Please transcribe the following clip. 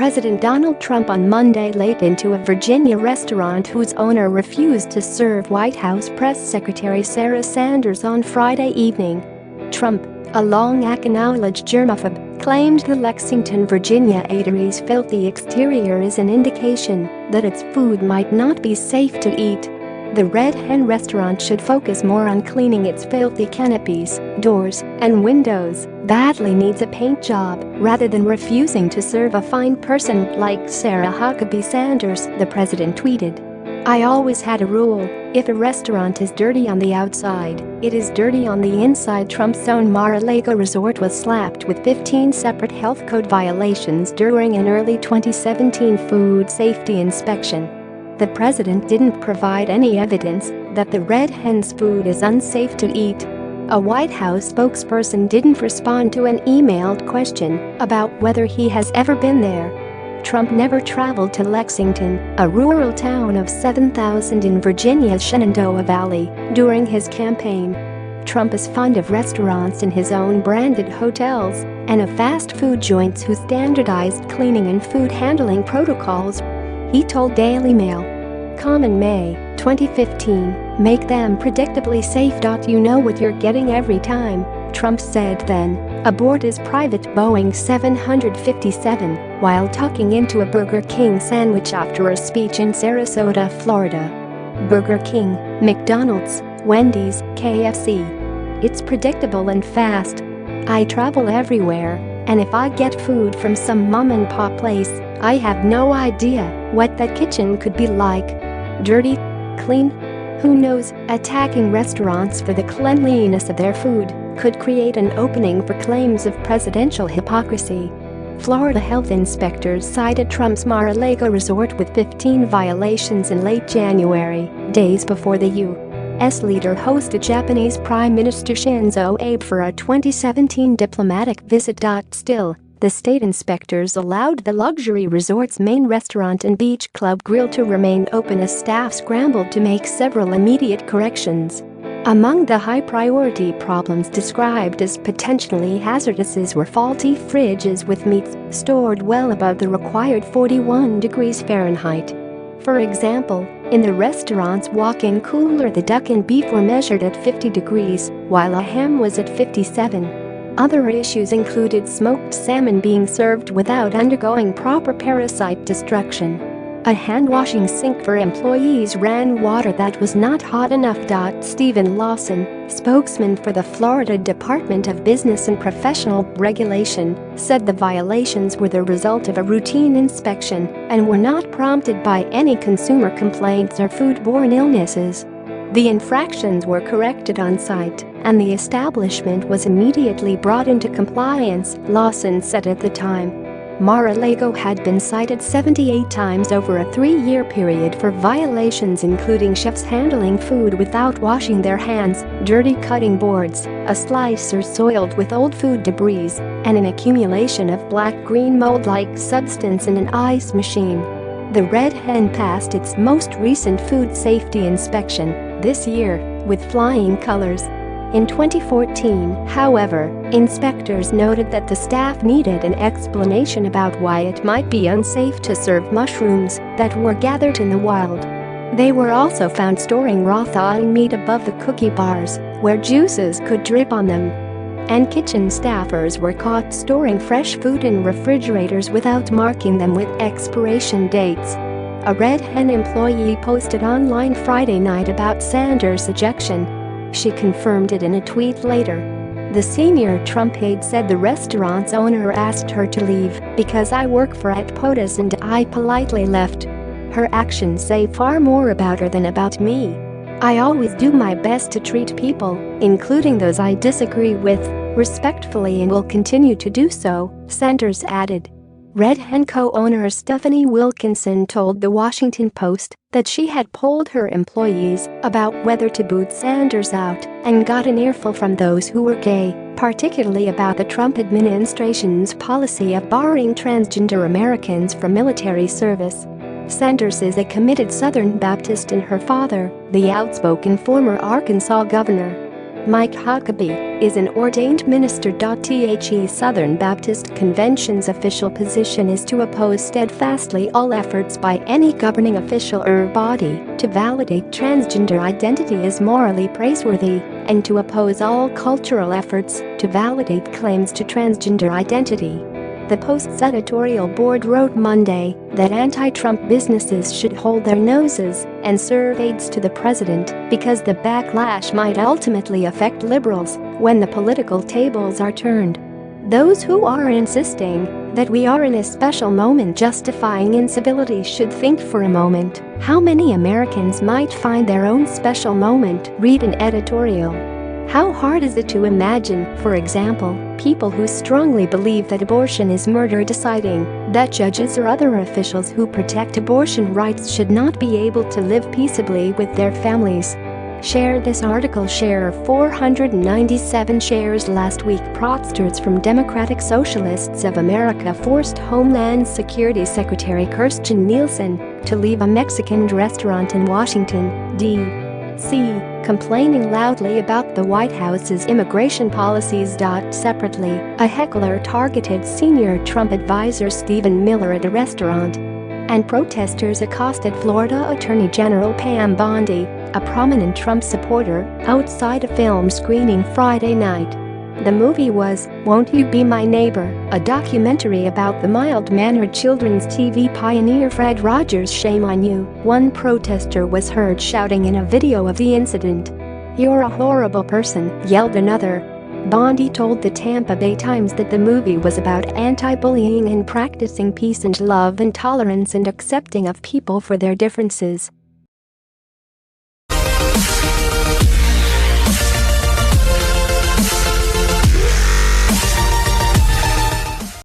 President Donald Trump on Monday late into a Virginia restaurant whose owner refused to serve White House Press Secretary Sarah Sanders on Friday evening. Trump, a long-acknowledged germaphobe, claimed the Lexington, Virginia eatery's filthy exterior is an indication that its food might not be safe to eat. The Red Hen restaurant should focus more on cleaning its filthy canopies, doors, and windows, badly needs a paint job, rather than refusing to serve a fine person like Sarah Huckabee Sanders, the president tweeted. "I always had a rule, if a restaurant is dirty on the outside, it is dirty on the inside." Trump's own Mar-a-Lago resort was slapped with 15 separate health code violations during an early 2017 food safety inspection. The president didn't provide any evidence that the Red Hen's food is unsafe to eat. A White House spokesperson didn't respond to an emailed question about whether he has ever been there. Trump never traveled to Lexington, a rural town of 7,000 in Virginia's Shenandoah Valley, during his campaign. Trump is fond of restaurants in his own branded hotels and of fast food joints whose standardized cleaning and food handling protocols, he told Daily Mail. "Come in May 2015, make them predictably safe. You know what you're getting every time," Trump said then, aboard his private Boeing 757 while tucking into a Burger King sandwich after a speech in Sarasota, Florida. Burger King, McDonald's, Wendy's, KFC. It's predictable and fast. I travel everywhere, and if I get food from some mom-and-pop place, I have no idea what that kitchen could be like. Dirty? Clean? Who knows? Attacking restaurants for the cleanliness of their food could create an opening for claims of presidential hypocrisy. Florida health inspectors cited Trump's Mar-a-Lago resort with 15 violations in late January, days before the U.S. leader hosted Japanese Prime Minister Shinzo Abe for a 2017 diplomatic visit. Still, the state inspectors allowed the luxury resort's main restaurant and beach club grill to remain open as staff scrambled to make several immediate corrections. Among the high-priority problems described as potentially hazardous were faulty fridges with meats stored well above the required 41 degrees Fahrenheit. For example, in the restaurant's walk-in cooler, the duck and beef were measured at 50 degrees, while a ham was at 57. Other issues included smoked salmon being served without undergoing proper parasite destruction. A hand-washing sink for employees ran water that was not hot enough. Stephen Lawson, spokesman for the Florida Department of Business and Professional Regulation, said the violations were the result of a routine inspection and were not prompted by any consumer complaints or foodborne illnesses. The infractions were corrected on site, and the establishment was immediately brought into compliance, Lawson said at the time. Mar-a-Lago had been cited 78 times over a 3-year period for violations including chefs handling food without washing their hands, dirty cutting boards, a slicer soiled with old food debris, and an accumulation of black-green mold-like substance in an ice machine. The Red Hen passed its most recent food safety inspection this year with flying colors. In 2014, however, inspectors noted that the staff needed an explanation about why it might be unsafe to serve mushrooms that were gathered in the wild. They were also found storing raw thawing meat above the cookie bars, where juices could drip on them. And kitchen staffers were caught storing fresh food in refrigerators without marking them with expiration dates. A Red Hen employee posted online Friday night about Sanders' ejection. She confirmed it in a tweet later. The senior Trump aide said the restaurant's owner asked her to leave because I work for at POTUS and I politely left. Her actions say far more about her than about me. I always do my best to treat people, including those I disagree with, respectfully and will continue to do so, Sanders added. Red Hen co-owner Stephanie Wilkinson told The Washington Post that she had polled her employees about whether to boot Sanders out and got an earful from those who were gay, particularly about the Trump administration's policy of barring transgender Americans from military service. Sanders is a committed Southern Baptist and her father, the outspoken former Arkansas governor. Mike Huckabee is an ordained minister. The Southern Baptist Convention's official position is to oppose steadfastly all efforts by any governing official or body to validate transgender identity as morally praiseworthy and to oppose all cultural efforts to validate claims to transgender identity. The Post's editorial board wrote Monday that anti-Trump businesses should hold their noses and serve aids to the president because the backlash might ultimately affect liberals when the political tables are turned. Those who are insisting that we are in a special moment justifying incivility should think for a moment how many Americans might find their own special moment, read an editorial. How hard is it to imagine, for example, people who strongly believe that abortion is murder deciding that judges or other officials who protect abortion rights should not be able to live peaceably with their families? Share this article. Share 497 shares last week. Fraudsters from Democratic Socialists of America forced Homeland Security Secretary Kirstjen Nielsen to leave a Mexican restaurant in Washington, D.C., complaining loudly about the White House's immigration policies. Separately, a heckler targeted senior Trump advisor Stephen Miller at a restaurant, and protesters accosted Florida Attorney General Pam Bondi, a prominent Trump supporter, outside a film screening Friday night. The movie was Won't You Be My Neighbor, a documentary about the mild-mannered children's TV pioneer Fred Rogers. Shame on you, one protester was heard shouting in a video of the incident. You're a horrible person, yelled another. Bondi told the Tampa Bay Times that the movie was about anti-bullying and practicing peace and love and tolerance and accepting of people for their differences.